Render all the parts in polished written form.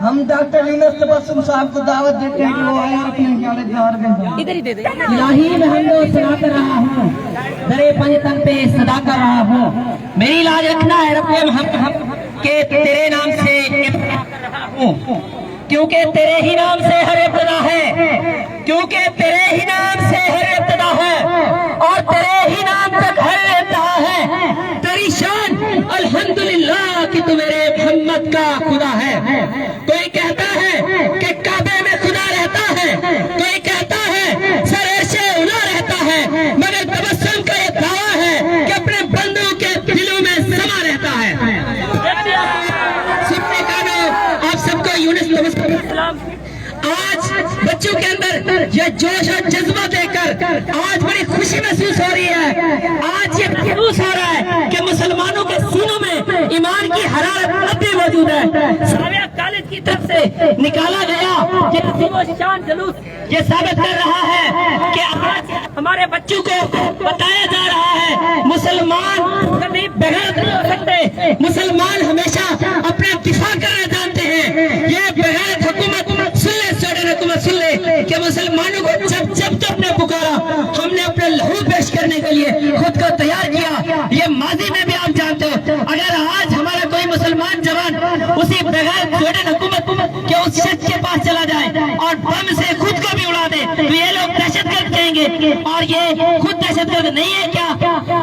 ہم ڈاکٹر یونس تبسم صاحب کو دعوت دیتے ہیں کہ وہ آئے اور اپنے پیارے دعوت دیں۔ ادھر ہی دے دے۔ الہی میں ہم لوگ سنا کر رہا ہوں، درے پنجتن پہ صدا کر رہا ہوں، میری لاج رکھنا ہے رب ہم کہ تیرے نام سے ہوں، کیونکہ تیرے ہی نام سے ہر ابتدا ہے، کیونکہ تیرے ہی نام سے ہر ابتدا ہے اور تیرے ہی نام تک ہر انتہا ہے۔ تیری شان الحمدللہ کہ تو میرے محمد کا خدا ہے۔ کوئی کہتا ہے کہ کعبے میں خدا رہتا ہے، کوئی کہتا ہے سر عرش اولا رہتا ہے، مگر تبسم کا یہ دعویٰ ہے کہ اپنے بندوں کے دلوں میں سما رہتا ہے۔ سننے کا نام آپ سب کو یونس تبسم آج بچوں کے اندر یہ جوش اور جذبہ دے کر آج بڑی خوشی محسوس ہو رہی ہے۔ آج یہ محسوس ہو رہا ہے کہ مسلمانوں کے سینوں میں ایمان کی حرارت اب بھی موجود ہے۔ ساویہ کالج کی طرف سے نکالا گیا یہ عظیم و شان جلوس یہ ثابت کر رہا ہے کہ آج ہمارے بچوں کو بتایا جا رہا ہے مسلمان کبھی بغیر نہیں ہو سکتے، مسلمان ہمیشہ اپنا دفاع کرنا جانتے ہیں۔ یہ بغیر حکومت سن لے، سوڈن حکومت سن لے کہ مسلمانوں کو جب تک نے پکارا ہم نے اپنے لہو پیش کرنے کے لیے خود کو تیار کیا۔ یہ ماضی میں بھی آپ جانتے ہو، اگر آج ہمارا کوئی مسلمان جوان اسی بغیر سوڈن حکومت کے اس شخص کے پاس چلا جائے اور بم سے خود کو بھی اڑا دے تو یہ لوگ دہشت گرد کہیں گے، اور یہ خود دہشت گرد نہیں ہے کیا؟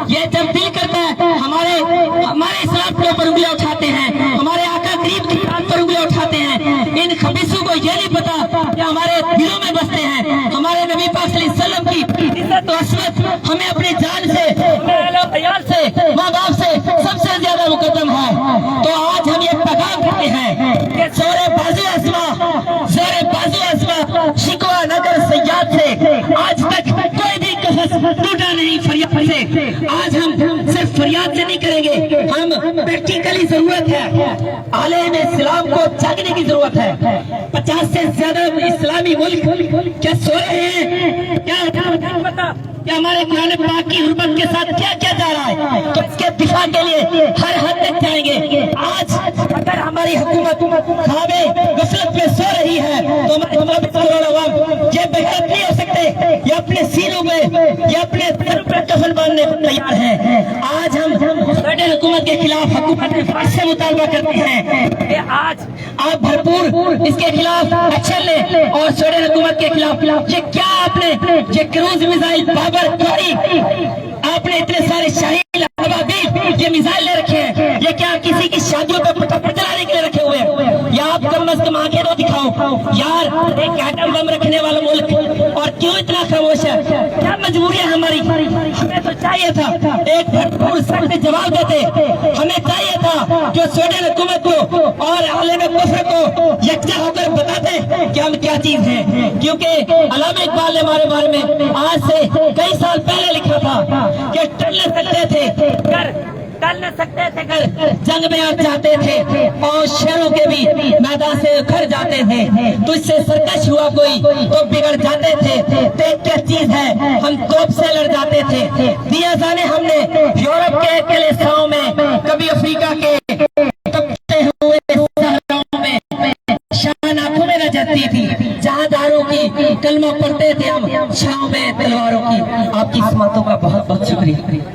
یہ جب دل کرتا ہے ہمارے اسلام کے اوپر انگلیاں اٹھاتے ہیں، ہمارے آقا کریم کی ذات پر انگلیاں اٹھاتے ہیں۔ ان خبیثوں کو یہ نہیں پتا کہ ہمارے دلوں میں بستے ہیں۔ ہمارے نبی پاک صلی اللہ علیہ وسلم کی عزت و عصمت ہمیں اپنی جان سے، اپنے اہل و عیال سے، ماں باپ سے سب سے زیادہ مقدم ہے۔ تو آج ہم یہ پیغام کرتے ہیں کہ زور بازو اسما شکوہ نہ کر سیاد سے، آج تک کوئی بھی قفص ٹوٹا نہیں فریاد سے۔ آج ہم صرف فریاد سے نہیں کریں گے، ہم پریکٹیکلی ضرورت ہے، عالم اسلام کو جاگنے کی ضرورت ہے۔ 50 سے زیادہ اسلامی ملک کیا سو رہے ہیں؟ کیا پتا کہ ہمارے قرآن پاک کی حرمت کے ساتھ کیا کیا جا رہا ہے؟ تو اس کے دفاع کے لیے ہر حد تک جائیں گے۔ آج اگر ہماری حکومت خواب غفلت میں سو رہی ہے تو ہمارے عوام یہ بغیرت نہیں ہو سکتے، یہ اپنے سینوں میں، یہ اپنے سروں پہ کفن باندھنے کو تیار ہیں۔ آج ہم سوڈن حکومت کے خلاف حکومت سے مطالبہ کرتے ہیں کہ آج آپ بھرپور اس کے خلاف ایکشن لیں، اور سوڈن حکومت کے خلاف یہ کیا آپ نے یہ کروز میزائل بابر کوری، آپ نے اتنے سارے شاہین ابابیل یہ میزائل لے رکھے ہیں، یہ کیا کسی کی شادیوں پہ پٹاخے چلانے کے لیے رکھے ہوئے ہیں؟ یا آپ کم از کم آنکھیں تو دکھاؤ یار، ایک ایٹم بم رکھنے والا ملک اور کیوں اتنا خاموش ہے؟ کیا مجبوری ہے ہماری؟ ہمیں تو چاہیے تھا ایک بھرپور سخت جواب دیتے، ہمیں چاہیے تھا جو سوڈن حکومت کو اور عالم کفر کو یکجا ہو کر بتاتے کہ ہم کیا چیز ہیں۔ کیونکہ علامہ اقبال نے ہمارے بارے میں آج سے کئی سال پہلے لکھا تھا کہ ٹل نہ سکتے تھے ٹل نہ سکتے تھے کر جنگ میں آ جاتے تھے اور شہروں کے بھی میدان سے اکھڑ جاتے تھے، تجھ سے سرکش ہوا کوئی تو بگڑ جاتے تھے، دیکھ کیا چیز ہے ہم توپ سے لڑ جاتے تھے۔ دیا جانے ہم نے یورپ کے کلیساؤں میں، کبھی افریقہ کے تپتے ہوئے صحراؤں میں، شان آنکھوں میں نہ جاتی تھی، جہاں داروں کی کلمہ پڑھتے تھے ہم چھاؤں میں تلواروں کی۔ آپ کی سماعتوں کا بہت بہت شکریہ۔